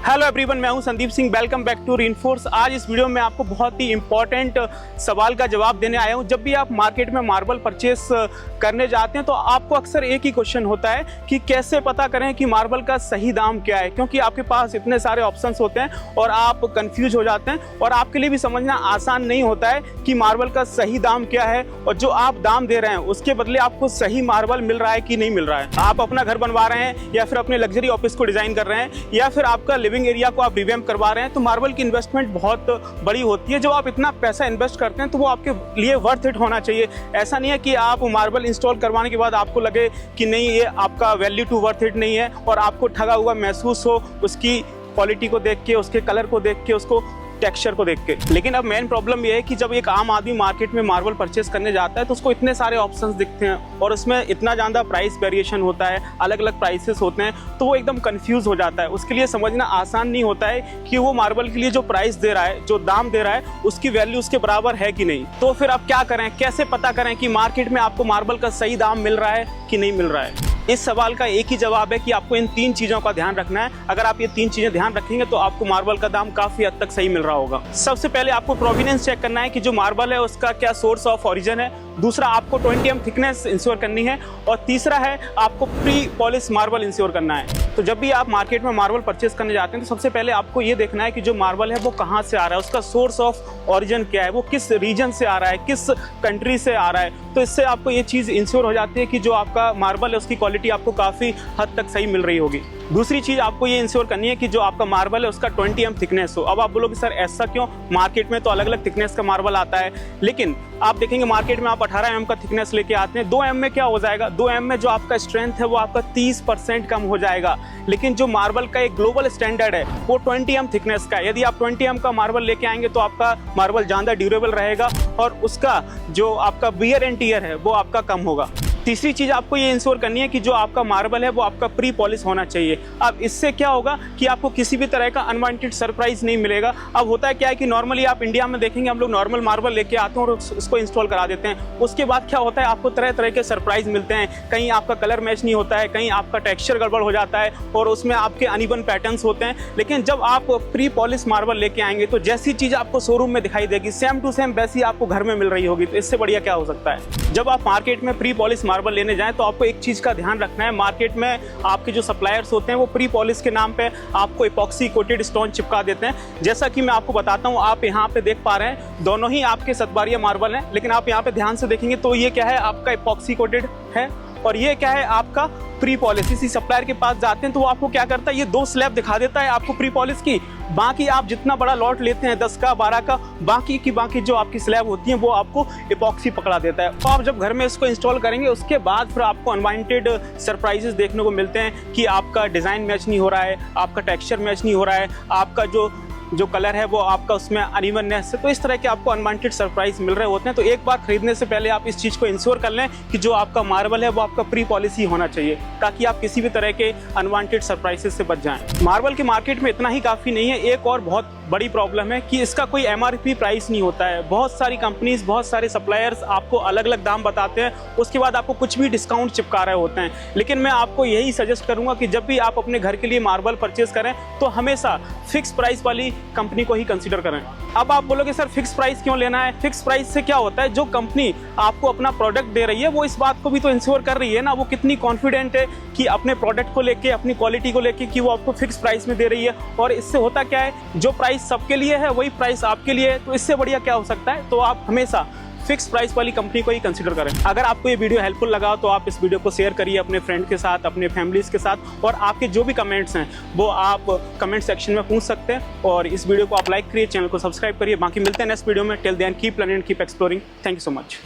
Hello everyone, मैं हूं Sandeep Singh. Welcome back to Reinforce. आज इस वीडियो में आपको बहुत ही इंपॉर्टेंट सवाल का जवाब देने आया हूं। जब भी आप मार्केट में मार्बल परचेस करने जाते हैं तो आपको अक्सर एक ही क्वेश्चन होता है कि कैसे पता करें कि मार्बल का सही दाम क्या है, क्योंकि आपके पास इतने सारे ऑप्शंस होते हैं और आप कंफ्यूज हो जाते हैं और आपके लिए भी समझना आसान नहीं होता है कि मार्बल का सही दाम क्या है और जो आप दाम दे रहे हैं उसके बदले आपको सही मार्बल मिल रहा है कि नहीं मिल रहा है। आप अपना घर बनवा रहे हैं या फिर अपने लग्जरी ऑफिस को डिजाइन कर रहे हैं या फिर आपका लिविंग एरिया को आप रिवैम्प करवा रहे हैं, तो मार्बल की इन्वेस्टमेंट बहुत बड़ी होती है। जब आप इतना पैसा इन्वेस्ट करते हैं तो वो आपके लिए वर्थ इट होना चाहिए। ऐसा नहीं है कि आप मार्बल इंस्टॉल करवाने के बाद आपको लगे कि नहीं ये आपका वैल्यू टू वर्थ इट नहीं है और आपको ठगा हुआ महसूस हो उसकी क्वालिटी को देख के, उसके कलर को देख के, उसको टेक्सचर को देख के। लेकिन अब मेन प्रॉब्लम ये है कि जब एक आम आदमी मार्केट में मार्बल परचेस करने जाता है तो उसको इतने सारे ऑप्शंस दिखते हैं और उसमें इतना ज़्यादा प्राइस वेरिएशन होता है, अलग अलग प्राइसेस होते हैं, तो वो एकदम कंफ्यूज हो जाता है। उसके लिए समझना आसान नहीं होता है कि वो मार्बल के लिए जो प्राइस दे रहा है, जो दाम दे रहा है, उसकी वैल्यू उसके बराबर है कि नहीं। तो फिर आप क्या करें, कैसे पता करें कि मार्केट में आपको मार्बल का सही दाम मिल रहा है कि नहीं मिल रहा है। इस सवाल का एक ही जवाब है कि आपको इन 3 चीज़ों का ध्यान रखना है। अगर आप ये 3 चीज़ें ध्यान रखेंगे तो आपको मार्बल का दाम काफ़ी हद तक सही मिल रहा होगा। सबसे पहले आपको प्रोविनेंस चेक करना है कि जो मार्बल है उसका क्या सोर्स ऑफ ओरिजिन है। दूसरा, आपको 20 mm थिकनेस इंश्योर करनी है और तीसरा है आपको प्री पॉलिश मार्बल इंश्योर करना है। तो जब भी आप मार्केट में मार्बल परचेस करने जाते हैं तो सबसे पहले आपको ये देखना है कि जो मार्बल है वो कहाँ से आ रहा है, उसका सोर्स ऑफ ओरिजिन क्या है, वो किस रीजन से आ रहा है, किस कंट्री से आ रहा है। तो इससे आपको ये चीज़ इंश्योर हो जाती है कि जो आपका मार्बल है उसकी क्वालिटी आपको काफ़ी हद तक सही मिल रही होगी। दूसरी चीज़ आपको ये इंश्योर करनी है कि जो आपका मार्बल है उसका 20 mm थिकनेस हो। अब आप बोलोगे सर ऐसा क्यों, मार्केट में तो अलग अलग थिकनेस का मार्बल आता है, लेकिन आप देखेंगे मार्केट में आप 18 mm का थिकनेस लेके आते हैं। 2 mm में क्या हो जाएगा, 2 mm में जो आपका स्ट्रेंथ है वो आपका 30% कम हो जाएगा। लेकिन जो मार्बल का एक ग्लोबल स्टैंडर्ड है वो 20 mm थिकनेस का है। यदि आप 20 mm का मार्बल लेके आएंगे तो आपका मार्बल ज़्यादा ड्यूरेबल रहेगा और उसका जो आपका वियर एंड टियर है वो आपका कम होगा। तीसरी चीज़ आपको ये इंश्योर करनी है कि जो आपका मार्बल है वो आपका प्री पॉलिश होना चाहिए। अब इससे क्या होगा कि आपको किसी भी तरह का अनवांटेड सरप्राइज नहीं मिलेगा। अब होता है क्या है कि नॉर्मली आप इंडिया में देखेंगे हम लोग नॉर्मल मार्बल लेके आते हैं और उसको इंस्टॉल करा देते हैं। उसके बाद क्या होता है, आपको तरह तरह के सरप्राइज मिलते हैं। कहीं आपका कलर मैच नहीं होता है, कहीं आपका टेक्सचर गड़बड़ हो जाता है और उसमें आपके अनइवन पैटर्न्स होते हैं। लेकिन जब आप प्री पॉलिश मार्बल लेके आएंगे तो जैसी चीज़ आपको शोरूम में दिखाई देगी सेम टू सेम वैसी आपको घर में मिल रही होगी। तो इससे बढ़िया क्या हो सकता है। जब आप मार्केट में प्री पॉलिश मार्बल लेने जाएं तो आपको एक चीज़ का ध्यान रखना है, मार्केट में आपके जो सप्लायर्स होते हैं वो प्री पॉलिश के नाम पे आपको इपॉक्सी कोटेड स्टोन चिपका देते हैं। जैसा कि मैं आपको बताता हूँ, आप यहाँ पे देख पा रहे हैं दोनों ही आपके सतबारिया मार्बल हैं, लेकिन आप यहाँ पे ध्यान से देखेंगे तो ये क्या है, आपका इपॉक्सी कोटेड है और ये क्या है, आपका प्री पॉलिश। इसी सप्लायर के पास जाते हैं तो वो आपको क्या करता है, ये 2 स्लैब दिखा देता है आपको प्री पॉलिश की। बाकी आप जितना बड़ा लॉट लेते हैं 10 का 12 का, बाकी की बाकी जो आपकी स्लैब होती है वो आपको इपॉक्सी पकड़ा देता है। तो आप जब घर में इसको इंस्टॉल करेंगे उसके बाद फिर आपको अनवांटेड सरप्राइजेस देखने को मिलते हैं कि आपका डिज़ाइन मैच नहीं हो रहा है, आपका टेक्सचर मैच नहीं हो रहा है, आपका जो कलर है वो आपका उसमें अनइवननेस है। तो इस तरह के आपको अनवांटेड सरप्राइज मिल रहे होते हैं। तो एक बार खरीदने से पहले आप इस चीज़ को इंश्योर कर लें कि जो आपका मार्बल है वो आपका प्री पॉलिश ही होना चाहिए, ताकि आप किसी भी तरह के अनवांटेड सरप्राइजेस से बच जाएं। मार्बल के मार्केट में इतना ही काफ़ी नहीं है, एक और बहुत बड़ी प्रॉब्लम है कि इसका कोई MRP प्राइस नहीं होता है। बहुत सारी कंपनीज, बहुत सारे सप्लायर्स आपको अलग अलग दाम बताते हैं, उसके बाद आपको कुछ भी डिस्काउंट चिपका रहे होते हैं। लेकिन मैं आपको यही सजेस्ट करूंगा कि जब भी आप अपने घर के लिए मार्बल परचेज करें तो हमेशा फिक्स प्राइस वाली कंपनी को ही कंसीडर करें। अब आप बोलोगे सर फिक्स प्राइस क्यों लेना है, फिक्स प्राइस से क्या होता है, जो कंपनी आपको अपना प्रोडक्ट दे रही है वो इस बात को भी तो इंश्योर कर रही है ना, वो कितनी कॉन्फिडेंट है कि अपने प्रोडक्ट को लेके, अपनी क्वालिटी को लेके कि वो आपको फिक्स प्राइस में दे रही है। और इससे होता क्या है, जो प्राइस सबके लिए है वही प्राइस आपके लिए है। तो इससे बढ़िया क्या हो सकता है, तो आप हमेशा फिक्स प्राइस वाली कंपनी को ही कंसीडर करें। अगर आपको ये वीडियो हेल्पफुल लगा तो आप इस वीडियो को शेयर करिए अपने फ्रेंड के साथ, अपने फैमिलीज के साथ, और आपके जो भी कमेंट्स हैं वो आप कमेंट सेक्शन में पूछ सकते हैं। और इस वीडियो को आप लाइक करिए, चैनल को सब्सक्राइब करिए। बाकी मिलते हैं नेक्स्ट वीडियो में। Till then keep learning, keep exploring. Thank you so much.